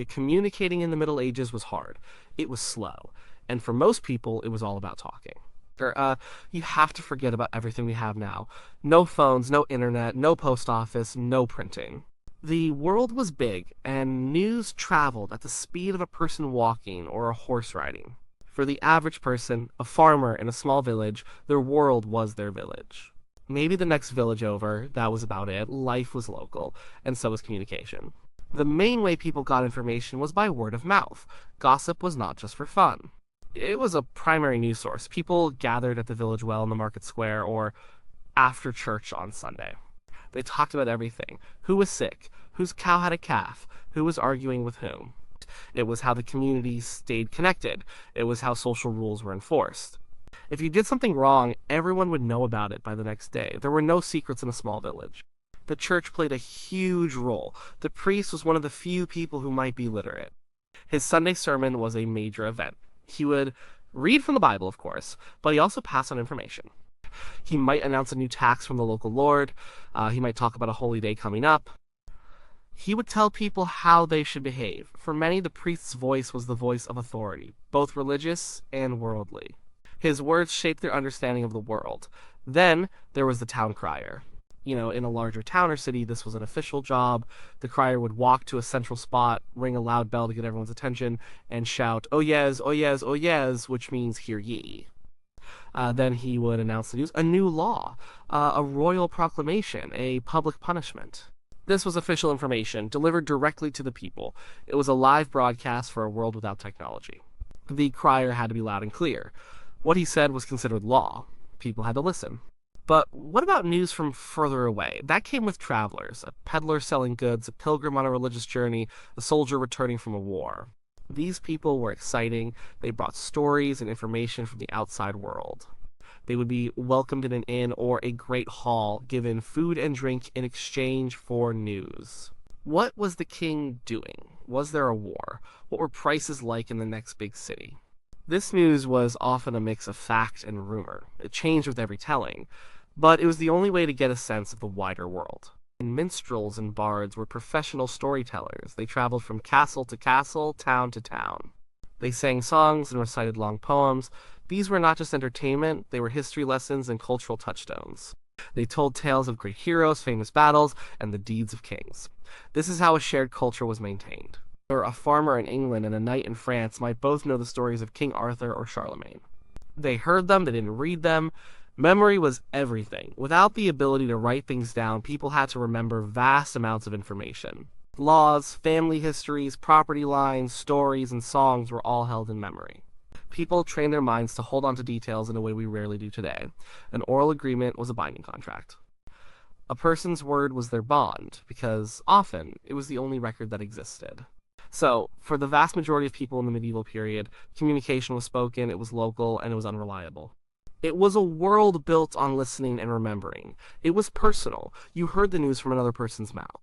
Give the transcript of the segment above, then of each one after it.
Communicating in the Middle Ages was hard. It was slow. And for most people, it was all about talking. You have to forget about everything we have now. No phones, no internet, no post office, no printing. The world was big, and news traveled at the speed of a person walking or a horse riding. For the average person, a farmer in a small village, their world was their village. Maybe the next village over, that was about it. Life was local, and so was communication. The main way people got information was by word of mouth. Gossip was not just for fun. It was a primary news source. People gathered at the village well in the market square or after church on Sunday. They talked about everything: who was sick, whose cow had a calf, who was arguing with whom. It was how the community stayed connected. It was how social rules were enforced. If you did something wrong, everyone would know about it by the next day. There were no secrets in a small village. The church played a huge role. The priest was one of the few people who might be literate. His Sunday sermon was a major event. He would read from the Bible, of course, but he also passed on information. He might announce a new tax from the local lord. He might talk about a holy day coming up. He would tell people how they should behave. For many, the priest's voice was the voice of authority, both religious and worldly. His words shaped their understanding of the world. Then there was the town crier. In a larger town or city, this was an official job. The crier would walk to a central spot, ring a loud bell to get everyone's attention, and shout, "Oh yes, oh yes, oh yes," which means "hear ye." Then he would announce the news, a new law, a royal proclamation, a public punishment. This was official information, delivered directly to the people. It was a live broadcast for a world without technology. The crier had to be loud and clear. What he said was considered law. People had to listen. But what about news from further away? That came with travelers, a peddler selling goods, a pilgrim on a religious journey, a soldier returning from a war. These people were exciting. They brought stories and information from the outside world. They would be welcomed in an inn or a great hall, given food and drink in exchange for news. What was the king doing? Was there a war? What were prices like in the next big city? This news was often a mix of fact and rumor. It changed with every telling, but it was the only way to get a sense of the wider world. And minstrels and bards were professional storytellers. They traveled from castle to castle, town to town. They sang songs and recited long poems. These were not just entertainment, they were history lessons and cultural touchstones. They told tales of great heroes, famous battles, and the deeds of kings. This is how a shared culture was maintained. Or a farmer in England and a knight in France might both know the stories of King Arthur or Charlemagne. They heard them, they didn't read them. Memory was everything. Without the ability to write things down, people had to remember vast amounts of information. Laws, family histories, property lines, stories, and songs were all held in memory. People trained their minds to hold on to details in a way we rarely do today. An oral agreement was a binding contract. A person's word was their bond, because often it was the only record that existed. So, for the vast majority of people in the medieval period, communication was spoken, it was local, and it was unreliable. It was a world built on listening and remembering. It was personal. You heard the news from another person's mouth.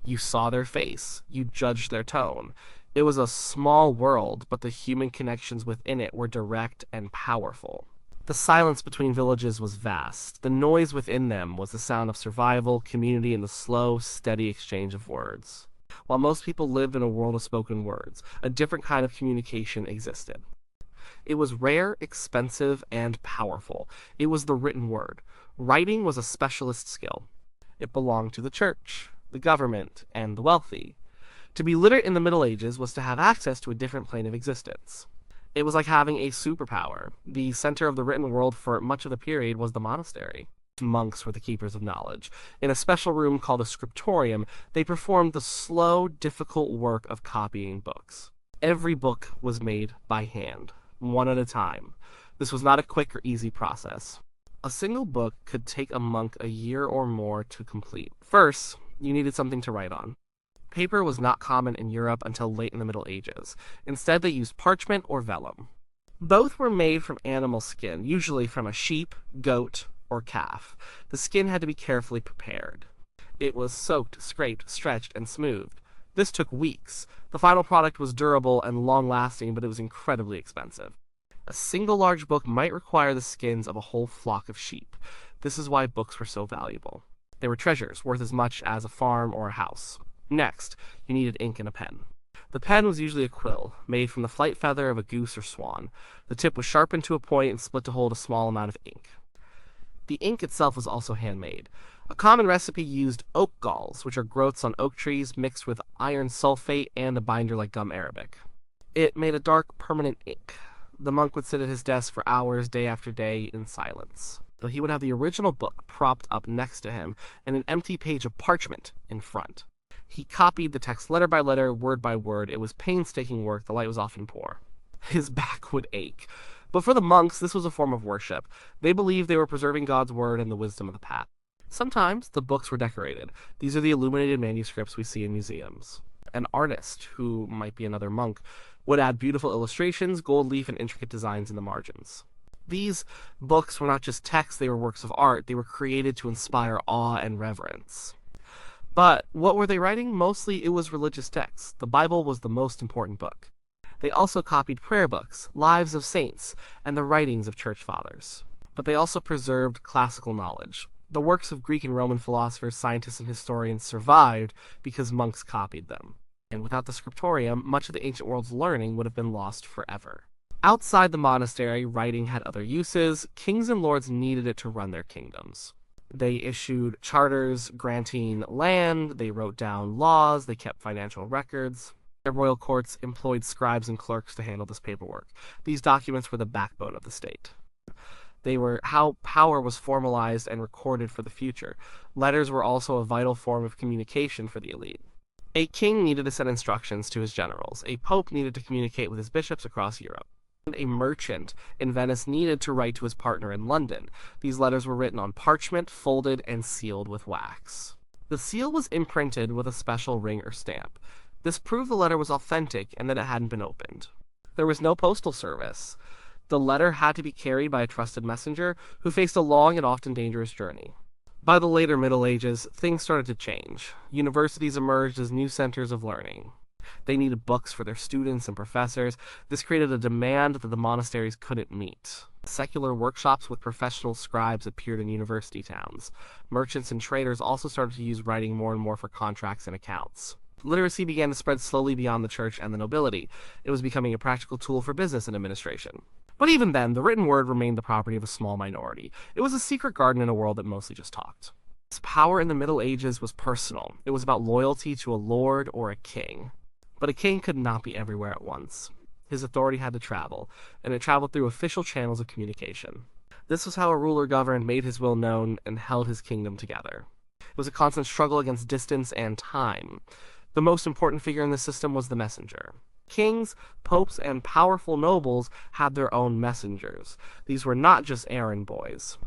You saw their face. You judged their tone. It was a small world, but the human connections within it were direct and powerful. The silence between villages was vast. The noise within them was the sound of survival, community, and the slow, steady exchange of words. While most people lived in a world of spoken words, a different kind of communication existed. It was rare, expensive, and powerful. It was the written word. Writing was a specialist skill. It belonged to the church, the government, and the wealthy. To be literate in the Middle Ages was to have access to a different plane of existence. It was like having a superpower. The center of the written world for much of the period was the monastery. Monks were the keepers of knowledge. In a special room called a scriptorium, they performed the slow, difficult work of copying books. Every book was made by hand, one at a time. This was not a quick or easy process. A single book could take a monk a year or more to complete. First, you needed something to write on. Paper was not common in Europe until late in the Middle Ages. Instead, they used parchment or vellum. Both were made from animal skin, usually from a sheep, goat, or calf. The skin had to be carefully prepared. It was soaked, scraped, stretched, and smoothed. This took weeks. The final product was durable and long-lasting, but it was incredibly expensive. A single large book might require the skins of a whole flock of sheep. This is why books were so valuable. They were treasures, worth as much as a farm or a house. Next, you needed ink and a pen. The pen was usually a quill, made from the flight feather of a goose or swan. The tip was sharpened to a point and split to hold a small amount of ink. The ink itself was also handmade. A common recipe used oak galls, which are growths on oak trees mixed with iron sulfate and a binder like gum arabic. It made a dark, permanent ink. The monk would sit at his desk for hours, day after day, in silence. Though he would have the original book propped up next to him and an empty page of parchment in front. He copied the text letter by letter, word by word. It was painstaking work. The light was often poor. His back would ache. But for the monks, this was a form of worship. They believed they were preserving God's word and the wisdom of the past. Sometimes the books were decorated. These are the illuminated manuscripts we see in museums. An artist, who might be another monk, would add beautiful illustrations, gold leaf, and intricate designs in the margins. These books were not just texts, they were works of art. They were created to inspire awe and reverence. But what were they writing? Mostly it was religious texts. The Bible was the most important book. They also copied prayer books, lives of saints, and the writings of church fathers. But they also preserved classical knowledge. The works of Greek and Roman philosophers, scientists, and historians survived because monks copied them. And without the scriptorium, much of the ancient world's learning would have been lost forever. Outside the monastery, writing had other uses. Kings and lords needed it to run their kingdoms. They issued charters granting land, they wrote down laws, they kept financial records. The royal courts employed scribes and clerks to handle this paperwork. These documents were the backbone of the state. They were how power was formalized and recorded for the future. Letters were also a vital form of communication for the elite. A king needed to send instructions to his generals. A pope needed to communicate with his bishops across Europe. A merchant in Venice needed to write to his partner in London. These letters were written on parchment, folded, and sealed with wax. The seal was imprinted with a special ring or stamp. This proved the letter was authentic and that it hadn't been opened. There was no postal service. The letter had to be carried by a trusted messenger who faced a long and often dangerous journey. By the later Middle Ages, things started to change. Universities emerged as new centers of learning. They needed books for their students and professors. This created a demand that the monasteries couldn't meet. Secular workshops with professional scribes appeared in university towns. Merchants and traders also started to use writing more and more for contracts and accounts. Literacy began to spread slowly beyond the church and the nobility. It was becoming a practical tool for business and administration. But even then, the written word remained the property of a small minority. It was a secret garden in a world that mostly just talked. Its power in the Middle Ages was personal. It was about loyalty to a lord or a king. But a king could not be everywhere at once. His authority had to travel, and it traveled through official channels of communication. This was how a ruler governed, made his will known, and held his kingdom together. It was a constant struggle against distance and time. The most important figure in the system was the messenger. Kings, popes, and powerful nobles had their own messengers. These were not just errand boys.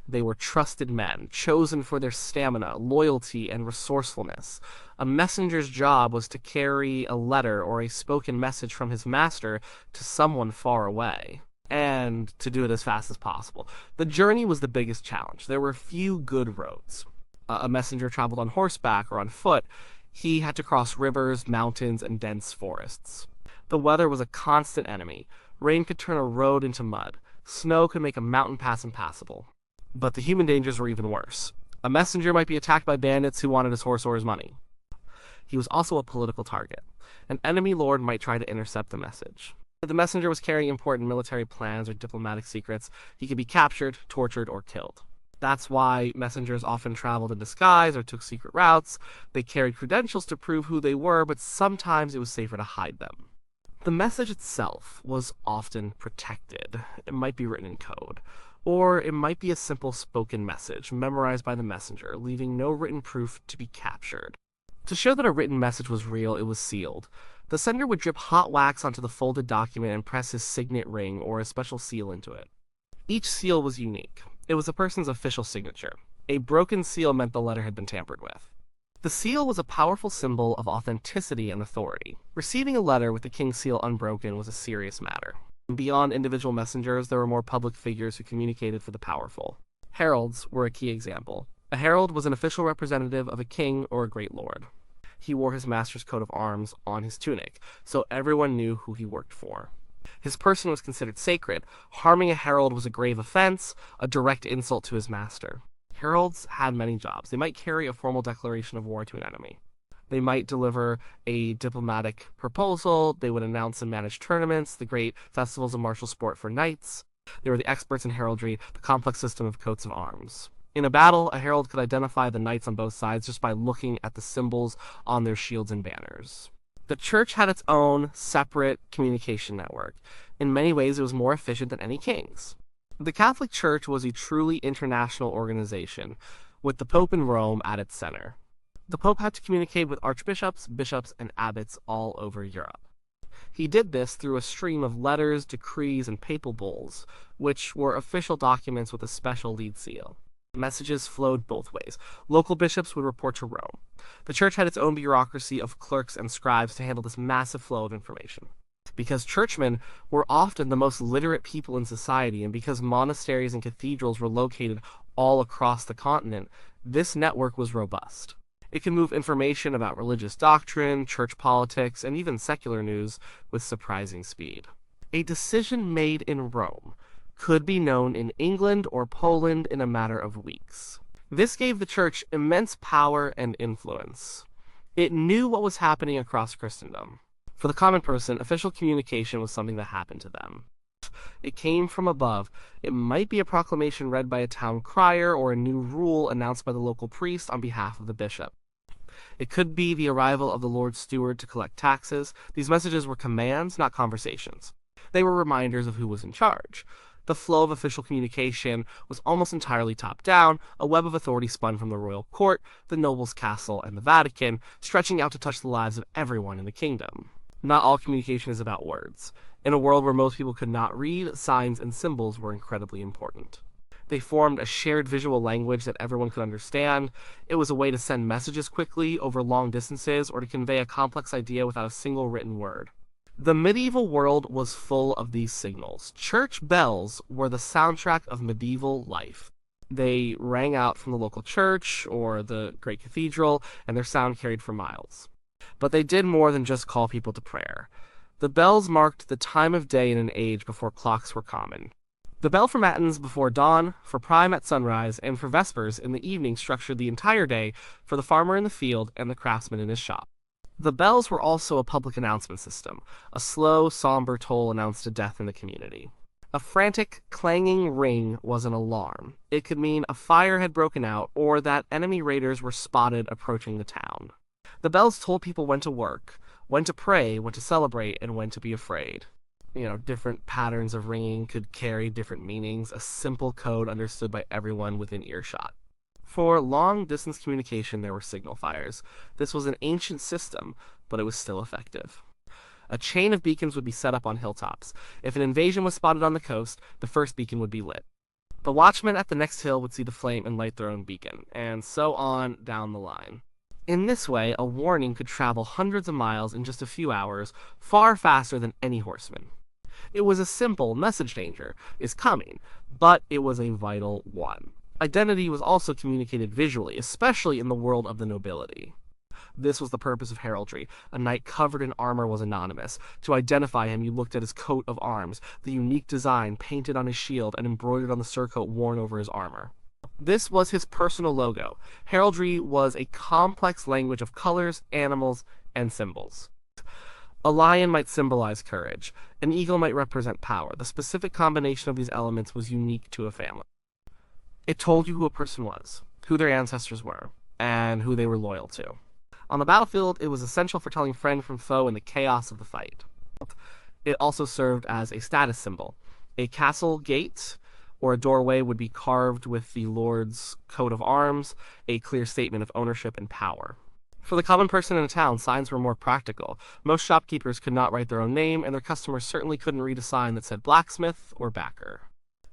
They were trusted men, chosen for their stamina, loyalty, and resourcefulness. A messenger's job was to carry a letter or a spoken message from his master to someone far away, and to do it as fast as possible. The journey was the biggest challenge. There were few good roads. A messenger traveled on horseback or on foot. He had to cross rivers, mountains, and dense forests. The weather was a constant enemy. Rain could turn a road into mud. Snow could make a mountain pass impassable. But the human dangers were even worse. A messenger might be attacked by bandits who wanted his horse or his money. He was also a political target. An enemy lord might try to intercept the message. If the messenger was carrying important military plans or diplomatic secrets, he could be captured, tortured, or killed. That's why messengers often traveled in disguise or took secret routes. They carried credentials to prove who they were, but sometimes it was safer to hide them. The message itself was often protected. It might be written in code, or it might be a simple spoken message memorized by the messenger, leaving no written proof to be captured. To show that a written message was real, it was sealed. The sender would drip hot wax onto the folded document and press his signet ring or a special seal into it. Each seal was unique. It was a person's official signature. A broken seal meant the letter had been tampered with. The seal was a powerful symbol of authenticity and authority. Receiving a letter with the king's seal unbroken was a serious matter. Beyond individual messengers, there were more public figures who communicated for the powerful. Heralds were a key example. A herald was an official representative of a king or a great lord. He wore his master's coat of arms on his tunic, so everyone knew who he worked for. His person was considered sacred. Harming a herald was a grave offense, a direct insult to his master. Heralds had many jobs. They might carry a formal declaration of war to an enemy. They might deliver a diplomatic proposal. They would announce and manage tournaments, the great festivals of martial sport for knights. They were the experts in heraldry, the complex system of coats of arms. In a battle, a herald could identify the knights on both sides just by looking at the symbols on their shields and banners. The church had its own separate communication network. In many ways, it was more efficient than any king's. The Catholic Church was a truly international organization, with the Pope in Rome at its center. The Pope had to communicate with archbishops, bishops, and abbots all over Europe. He did this through a stream of letters, decrees, and papal bulls, which were official documents with a special lead seal. Messages flowed both ways. Local bishops would report to Rome. The church had its own bureaucracy of clerks and scribes to handle this massive flow of information. Because churchmen were often the most literate people in society, and because monasteries and cathedrals were located all across the continent, this network was robust. It can move information about religious doctrine, church politics, and even secular news with surprising speed. A decision made in Rome could be known in England or Poland in a matter of weeks. This gave the church immense power and influence. It knew what was happening across Christendom. For the common person, official communication was something that happened to them. It came from above. It might be a proclamation read by a town crier or a new rule announced by the local priest on behalf of the bishop. It could be the arrival of the Lord's steward to collect taxes. These messages were commands, not conversations. They were reminders of who was in charge. The flow of official communication was almost entirely top-down, a web of authority spun from the royal court, the noble's castle, and the Vatican, stretching out to touch the lives of everyone in the kingdom. Not all communication is about words. In a world where most people could not read, signs and symbols were incredibly important. They formed a shared visual language that everyone could understand. It was a way to send messages quickly over long distances or to convey a complex idea without a single written word. The medieval world was full of these signals. Church bells were the soundtrack of medieval life. They rang out from the local church or the great cathedral, and their sound carried for miles. But they did more than just call people to prayer. The bells marked the time of day in an age before clocks were common. The bell for matins before dawn, for prime at sunrise, and for vespers in the evening structured the entire day for the farmer in the field and the craftsman in his shop. The bells were also a public announcement system. A slow, somber toll announced a death in the community. A frantic, clanging ring was an alarm. It could mean a fire had broken out or that enemy raiders were spotted approaching the town. The bells told people when to work, when to pray, when to celebrate, and when to be afraid. Different patterns of ringing could carry different meanings, a simple code understood by everyone within earshot. For long-distance communication, there were signal fires. This was an ancient system, but it was still effective. A chain of beacons would be set up on hilltops. If an invasion was spotted on the coast, the first beacon would be lit. The watchman at the next hill would see the flame and light their own beacon, and so on down the line. In this way, a warning could travel hundreds of miles in just a few hours, far faster than any horseman. It was a simple message: danger is coming, but it was a vital one. Identity was also communicated visually, especially in the world of the nobility. This was the purpose of heraldry. A knight covered in armor was anonymous. To identify him, you looked at his coat of arms, the unique design painted on his shield and embroidered on the surcoat worn over his armor. This was his personal logo. Heraldry was a complex language of colors, animals, and symbols. A lion might symbolize courage. An eagle might represent power. The specific combination of these elements was unique to a family. It told you who a person was, who their ancestors were, and who they were loyal to. On the battlefield, it was essential for telling friend from foe in the chaos of the fight. It also served as a status symbol. A castle gate or a doorway would be carved with the Lord's coat of arms, a clear statement of ownership and power. For the common person in a town, signs were more practical. Most shopkeepers could not write their own name, and their customers certainly couldn't read a sign that said blacksmith or backer.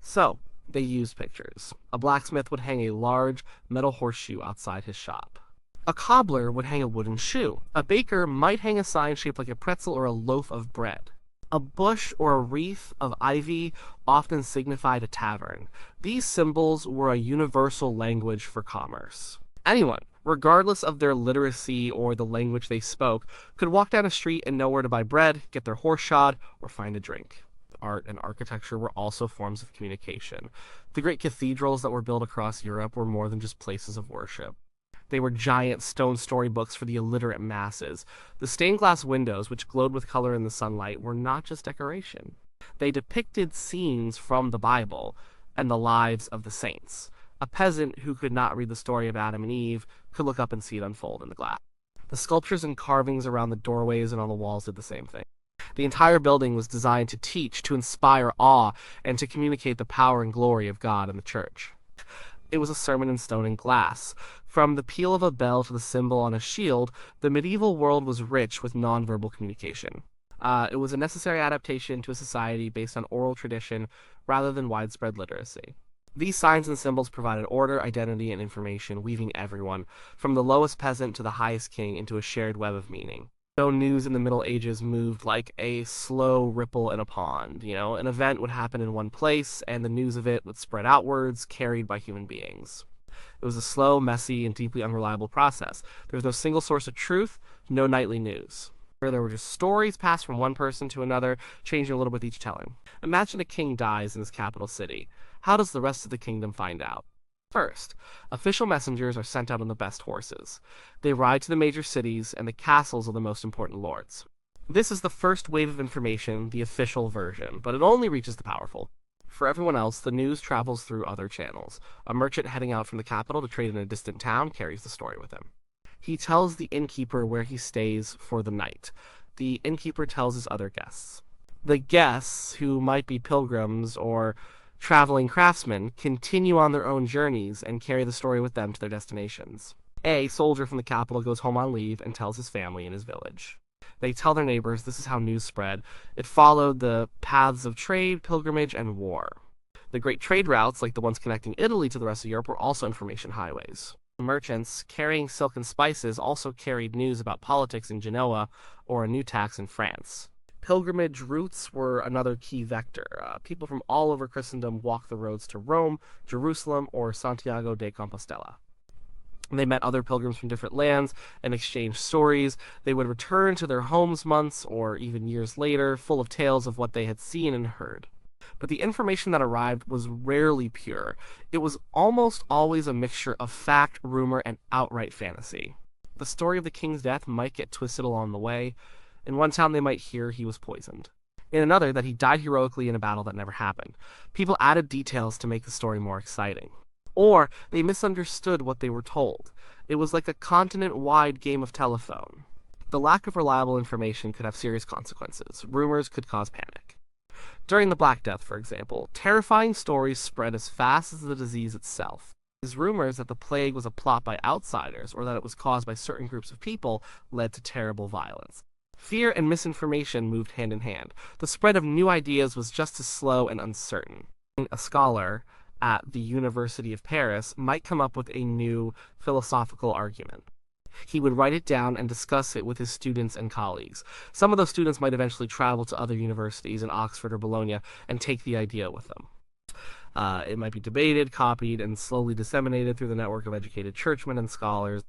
So, they used pictures. A blacksmith would hang a large metal horseshoe outside his shop. A cobbler would hang a wooden shoe. A baker might hang a sign shaped like a pretzel or a loaf of bread. A bush or a wreath of ivy often signified a tavern. These symbols were a universal language for commerce. Anyone, regardless of their literacy or the language they spoke, could walk down a street and know where to buy bread, get their horse shod, or find a drink. Art and architecture were also forms of communication. The great cathedrals that were built across Europe were more than just places of worship. They were giant stone storybooks for the illiterate masses. The stained glass windows, which glowed with color in the sunlight, were not just decoration. They depicted scenes from the Bible and the lives of the saints. A peasant who could not read the story of Adam and Eve could look up and see it unfold in the glass. The sculptures and carvings around the doorways and on the walls did the same thing. The entire building was designed to teach, to inspire awe, and to communicate the power and glory of God and the church. It was a sermon in stone and glass. From the peal of a bell to the symbol on a shield, the medieval world was rich with nonverbal communication. It was a necessary adaptation to a society based on oral tradition rather than widespread literacy. These signs and symbols provided order, identity, and information, weaving everyone, from the lowest peasant to the highest king, into a shared web of meaning. So news in the Middle Ages moved like a slow ripple in a pond. An event would happen in one place, and the news of it would spread outwards, carried by human beings. It was a slow, messy, and deeply unreliable process. There was no single source of truth, no nightly news. There were just stories passed from one person to another, changing a little with each telling. Imagine a king dies in his capital city. How does the rest of the kingdom find out? First, official messengers are sent out on the best horses. They ride to the major cities and the castles of the most important lords. This is the first wave of information, the official version, but it only reaches the powerful. For everyone else, the news travels through other channels. A merchant heading out from the capital to trade in a distant town carries the story with him. He tells the innkeeper where he stays for the night. The innkeeper tells his other guests. The guests, who might be pilgrims or traveling craftsmen, continue on their own journeys and carry the story with them to their destinations. A soldier from the capital goes home on leave and tells his family in his village. They tell their neighbors this is how news spread. It followed the paths of trade, pilgrimage, and war. The great trade routes, like the ones connecting Italy to the rest of Europe, were also information highways. Merchants carrying silk and spices also carried news about politics in Genoa or a new tax in France. Pilgrimage routes were another key vector. People from all over Christendom walked the roads to Rome, Jerusalem, or Santiago de Compostela. They met other pilgrims from different lands and exchanged stories. They would return to their homes months or even years later, full of tales of what they had seen and heard. But the information that arrived was rarely pure. It was almost always a mixture of fact, rumor, and outright fantasy. The story of the king's death might get twisted along the way. In one town they might hear he was poisoned. In another, that he died heroically in a battle that never happened. People added details to make the story more exciting. Or they misunderstood what they were told. It was like a continent-wide game of telephone. The lack of reliable information could have serious consequences. Rumors could cause panic. During the Black Death, for example, terrifying stories spread as fast as the disease itself. These rumors that the plague was a plot by outsiders or that it was caused by certain groups of people led to terrible violence. Fear and misinformation moved hand in hand. The spread of new ideas was just as slow and uncertain. A scholar at the University of Paris might come up with a new philosophical argument. He would write it down and discuss it with his students and colleagues. Some of those students might eventually travel to other universities in Oxford or Bologna and take the idea with them. It might be debated, copied, and slowly disseminated through the network of educated churchmen and scholars.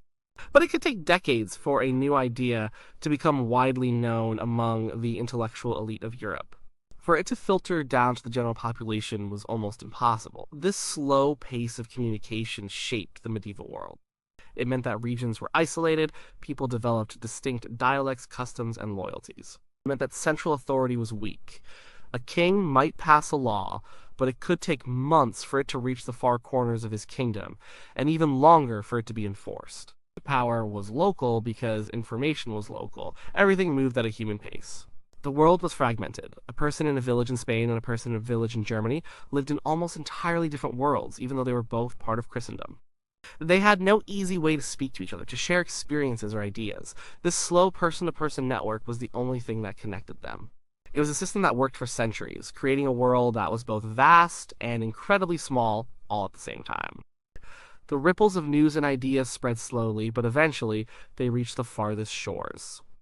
But it could take decades for a new idea to become widely known among the intellectual elite of Europe. For it to filter down to the general population was almost impossible. This slow pace of communication shaped the medieval world. It meant that regions were isolated, people developed distinct dialects, customs, and loyalties. It meant that central authority was weak. A king might pass a law, but it could take months for it to reach the far corners of his kingdom, and even longer for it to be enforced. Power was local because information was local. Everything moved at a human pace. The world was fragmented. A person in a village in Spain and a person in a village in Germany lived in almost entirely different worlds, even though they were both part of Christendom. They had no easy way to speak to each other, to share experiences or ideas. This slow person-to-person network was the only thing that connected them. It was a system that worked for centuries, creating a world that was both vast and incredibly small all at the same time. The ripples of news and ideas spread slowly, but eventually they reached the farthest shores.